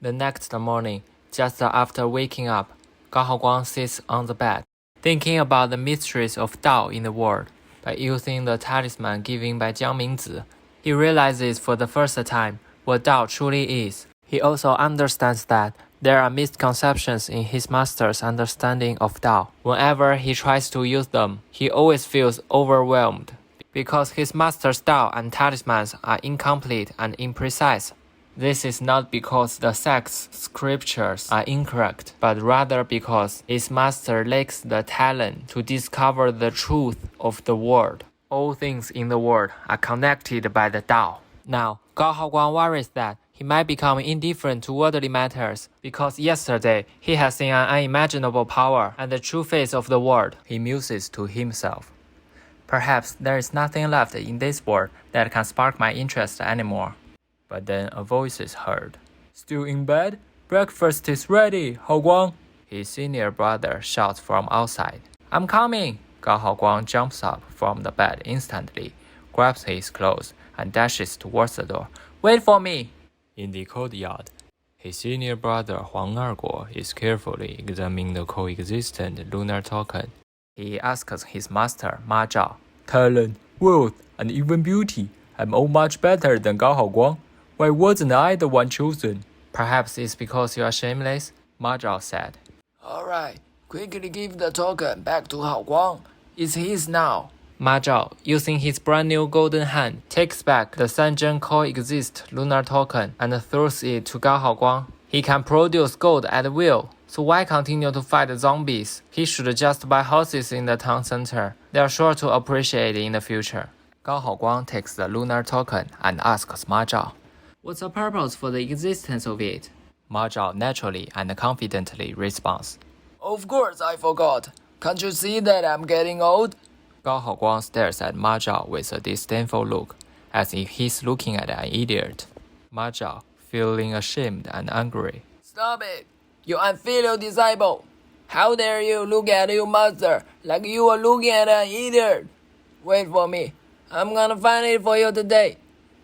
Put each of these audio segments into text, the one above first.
The next morning, just after waking up, Gao Haoguang sits on the bed, thinking about the mysteries of Dao in the world. By using the talisman given by Jiang Mingzi, he realizes for the first time what Dao truly is. He also understands that there are misconceptions in his master's understanding of Dao. Whenever he tries to use them, he always feels overwhelmed because his master's Dao and talismans are incomplete and imprecise. This is not because the sect's scriptures are incorrect, but rather because his master lacks the talent to discover the truth of the world. All things in the world are connected by the Dao. Now, Gao Haoguang worries that he might become indifferent to worldly matters because yesterday he has seen an unimaginable power and the true face of the world. He muses to himself. Perhaps there is nothing left in this world that can spark my interest anymore. But then a voice is heard. Still in bed? Breakfast is ready, Haoguang. His senior brother shouts from outside. I'm coming. Gao Haoguang jumps up from the bed instantly, grabs his clothes, and dashes towards the door. Wait for me! In the courtyard, his senior brother Huang Erguo is carefully examining the coexistent lunar token. He asks his master Ma Zhao, Talent, wealth, and even beauty. I'm all much better than Gao Haoguang. Why wasn't I the one chosen? Perhaps it's because you are shameless, Ma Zhao said. Alright, quickly give the token back to Haoguang. It's his now. Ma Zhao, using his brand new golden hand, takes back the Sanzhen Coexist lunar token and throws it to Gao Haoguang. He can produce gold at will, so why continue to fight zombies? He should just buy houses in the town center. They are sure to appreciate it in the future. Gao Haoguang takes the lunar token and asks Ma Zhao, What's the purpose for the existence of it? Ma Zhao naturally and confidently responds, Of course I forgot. Can't you see that I'm getting old? Gao Haoguang stares at Ma Zhao with a disdainful look, as if he's looking at an idiot. Ma Zhao, feeling ashamed and angry. Stop it, you unfilial disciple. How dare you look at your master like you are looking at an idiot? Wait for me. I'm gonna find it for you today,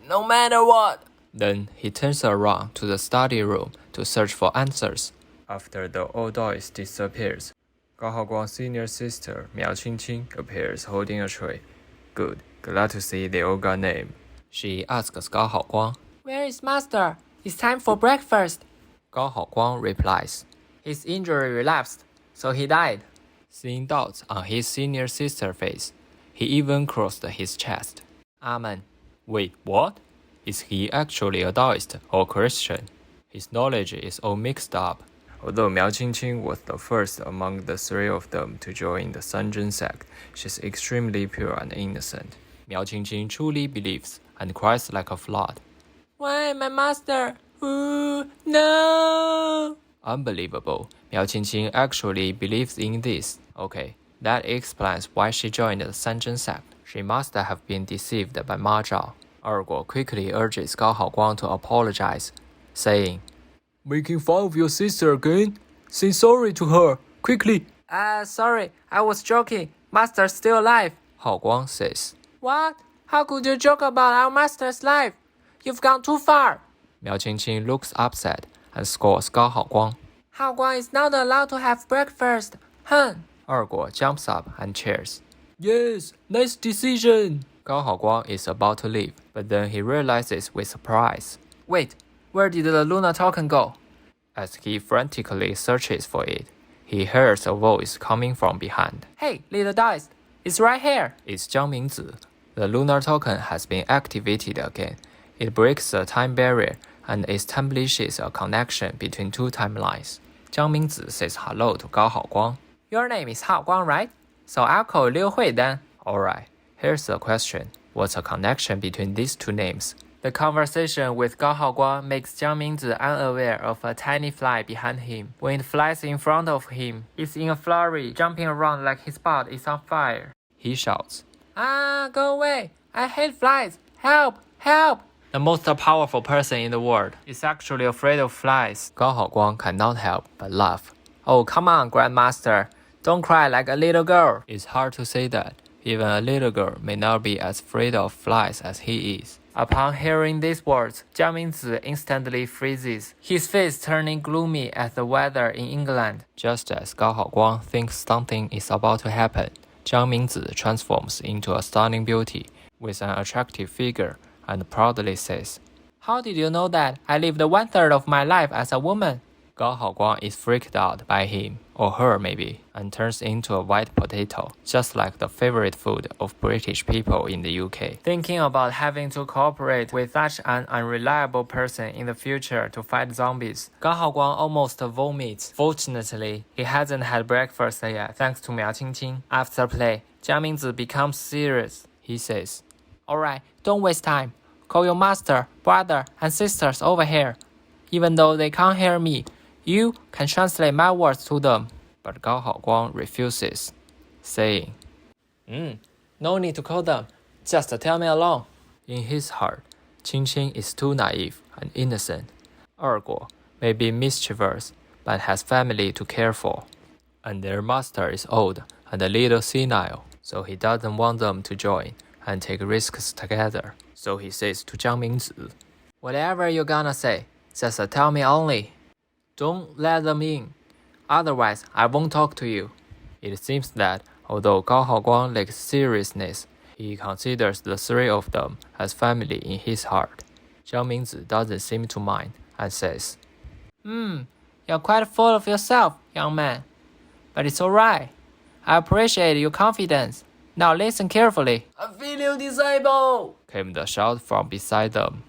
no matter what. Then he turns around to the study room to search for answers. After the old doll disappears, Gao Haoguang's senior sister Miao Qingqing appears holding a tray. Good, glad to see they all got name. She asks Gao Haoguang, Where is master? It's time for breakfast. Gao Haoguang replies, His injury relapsed, so he died. Seeing doubts on his senior sister's face, he even crossed his chest. Amen. Wait, what? Is he actually a Taoist or Christian? His knowledge is all mixed up. Although Miao Qingqing was the first among the three of them to join the Sanzhen sect, she's extremely pure and innocent. Miao Qingqing truly believes and cries like a flood. Why, my master? Ooh, no! Unbelievable. Miao Qingqing actually believes in this. Okay, that explains why she joined the Sanzhen sect. She must have been deceived by Ma Zhao. Erguo quickly urges Gao Haoguang to apologize, saying, Making fun of your sister again? Say sorry to her, quickly. Sorry, I was joking. Master's still alive, Haoguang says. What? How could you joke about our master's life? You've gone too far. Miao Qingqing looks upset and scolds Gao Haoguang. Haoguang is not allowed to have breakfast. Erguo jumps up and cheers. Yes, nice decision. Gao Haoguang is about to leave, but then he realizes with surprise. Wait, where did the lunar token go? As he frantically searches for it, he hears a voice coming from behind. Hey, little Daoist, it's right here. It's Jiang Mingzi. The lunar token has been activated again. It breaks the time barrier and establishes a connection between two timelines. Jiang Mingzi says hello to Gao Haoguang. Your name is Haoguang, right? So I'll call Liu Hui then. Alright, here's the question. What's the connection between these two names? The conversation with Gao Haoguang makes Jiang Mingzi unaware of a tiny fly behind him. When it flies in front of him, it's in a flurry, jumping around like his butt is on fire. He shouts, go away! I hate flies! Help! Help! The most powerful person in the world is actually afraid of flies. Gao Haoguang cannot help but laugh. Oh, come on, Grandmaster. Don't cry like a little girl. It's hard to say that. Even a little girl may not be as afraid of flies as he is. Upon hearing these words, Jiang Mingzi instantly freezes, his face turning gloomy as the weather in England. Just as Gao Haoguang thinks something is about to happen, Jiang Mingzi transforms into a stunning beauty with an attractive figure and proudly says, "How did you know that I lived 1/3 of my life as a woman?" Gao Haoguang is freaked out by him, or her maybe, and turns into a white potato, just like the favorite food of British people in the UK. Thinking about having to cooperate with such an unreliable person in the future to fight zombies, Gao Haoguang almost vomits. Fortunately, he hasn't had breakfast yet thanks to Miao Qingqing. After play, Jiang Mingzi becomes serious. He says, "Alright, don't waste time. Call your master, brother, and sisters over here. Even though they can't hear me, you can translate my words to them." But Gao Haoguang refuses, saying, "No need to call them. Just tell me alone." In his heart, Qingqing is too naive and innocent. Erguo may be mischievous, but has family to care for. And their master is old and a little senile, so he doesn't want them to join and take risks together. So he says to Jiang Mingzi, "Whatever you're gonna say, just tell me only. Don't let them in. Otherwise, I won't talk to you." It seems that although Gao Haoguang lacks seriousness, he considers the three of them as family in his heart. Jiang Mingzi doesn't seem to mind and says, "You're quite full of yourself, young man. But it's alright. I appreciate your confidence. Now listen carefully." "I feel you, disciple!" came the shout from beside them.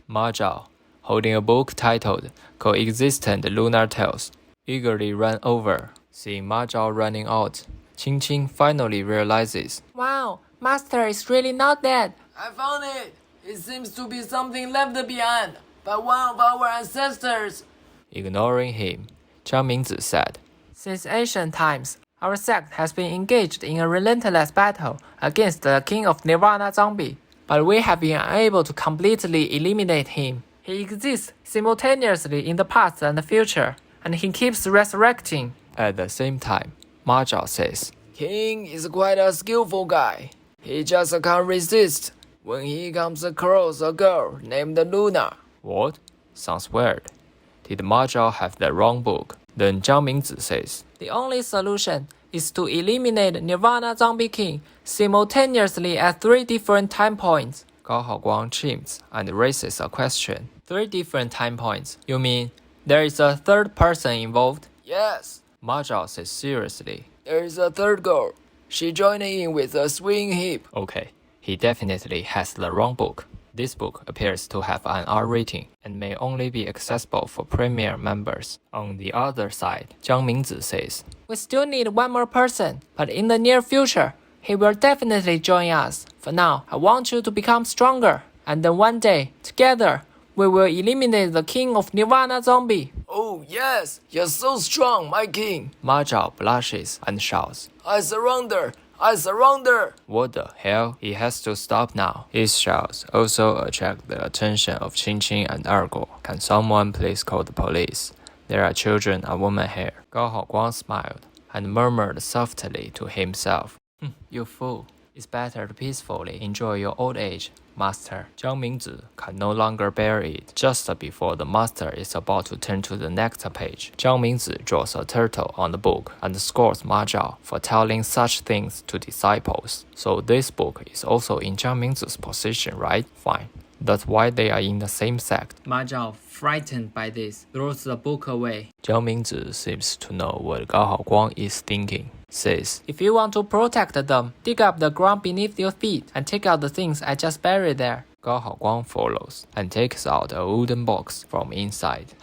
Ma Zhao, holding a book titled Coexistent Lunar Tales, eagerly ran over. Seeing Ma Zhao running out, Qingqing finally realizes, "Wow, master is really not dead. I found it. It seems to be something left behind by one of our ancestors." Ignoring him, Jiang Mingzi said, "Since ancient times, our sect has been engaged in a relentless battle against the king of Nirvana Zombie, but we have been unable to completely eliminate him. He exists simultaneously in the past and the future, and he keeps resurrecting." At the same time, Ma Zhao says, "King is quite a skillful guy. He just can't resist when he comes across a girl named Luna." "What? Sounds weird. Did Ma Zhao have the wrong book?" Then Jiang Mingzi says, "The only solution is to eliminate Nirvana Zombie King simultaneously at 3 different time points." Gao Haoguang chimes and raises a question. 3 different time points? You mean there is a third person involved?" "Yes." Ma Zhao says seriously. "There is a third girl. She joined in with a swing hip." Okay, he definitely has the wrong book. This book appears to have an R rating and may only be accessible for Premier members. On the other side, Jiang Mingzi says, "We still need one more person, but in the near future, he will definitely join us. For now, I want you to become stronger, and then one day, together, we will eliminate the king of Nirvana Zombie." "Oh yes, you're so strong, my king." Ma Zhao blushes and shouts, "I surrender! I surrender!" "What the hell? He has to stop now." His shouts also attract the attention of Qingqing and Erguo. "Can someone please call the police? There are children and women here." Gao Haoguang smiled and murmured softly to himself, "You fool. It's better to peacefully enjoy your old age, master." Jiang Mingzi can no longer bear it. Just before the master is about to turn to the next page, Jiang Mingzi draws a turtle on the book and scores Ma Zhao for telling such things to disciples. So this book is also in Jiang Mingzi's possession, right? Fine. That's why they are in the same sect. Ma Zhao, frightened by this, throws the book away. Jiang Mingzi seems to know what Gao Haoguang is thinking. Says, "If you want to protect them, dig up the ground beneath your feet and take out the things I just buried there." Gao Haoguang follows and takes out a wooden box from inside.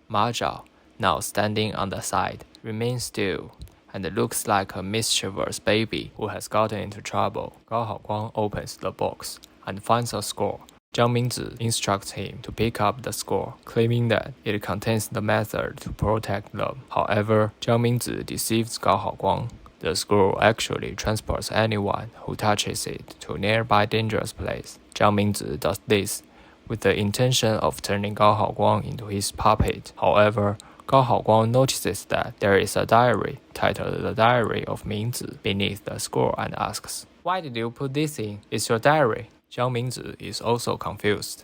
Ma Zhao, now standing on the side, remains still and looks like a mischievous baby who has gotten into trouble. Gao Haoguang opens the box and finds a score. Jiang Mingzi instructs him to pick up the score, claiming that it contains the method to protect them. However, Jiang Mingzi deceives Gao Haoguang. The scroll actually transports anyone who touches it to a nearby dangerous place. Jiang Mingzi does this with the intention of turning Gao Haoguang into his puppet. However, Gao Haoguang notices that there is a diary titled The Diary of Mingzi beneath the scroll and asks, "Why did you put this in? It's your diary." Jiang Mingzi is also confused.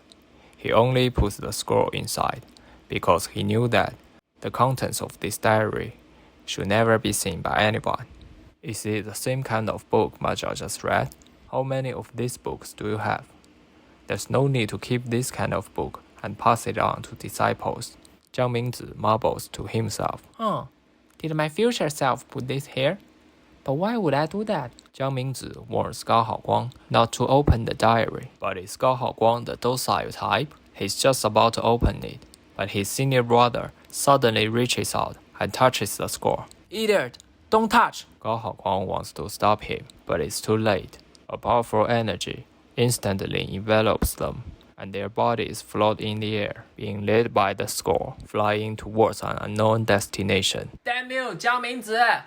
He only puts the scroll inside because he knew that the contents of this diary should never be seen by anyone. Is it the same kind of book Ma Zhao just read? How many of these books do you have? There's no need to keep this kind of book and pass it on to disciples. Jiang Mingzi marvels to himself. Did my future self put this here? But why would I do that? Jiang Mingzi warns Gao Haoguang not to open the diary. But is Gao Haoguang the docile type? He's just about to open it, but his senior brother suddenly reaches out and touches the scroll. Idiot! Don't touch! Gao Haoguang wants to stop him, but it's too late. A powerful energy instantly envelops them, and their bodies float in the air, being led by the scroll, flying towards an unknown destination. Damn you, Jiang Mingzi!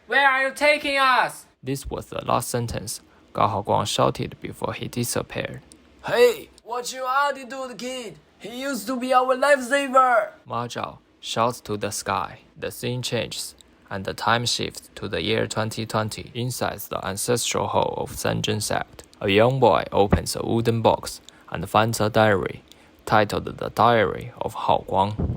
Where are you taking us? This was the last sentence Gao Haoguang shouted before he disappeared. Hey, what's your attitude, kid? He used to be our lifesaver! Ma Zhao shouts to the sky. The scene changes, and the time shifts to the year 2020. Inside the ancestral hall of Sanzhen sect, a young boy opens a wooden box and finds a diary titled The Diary of Haoguang.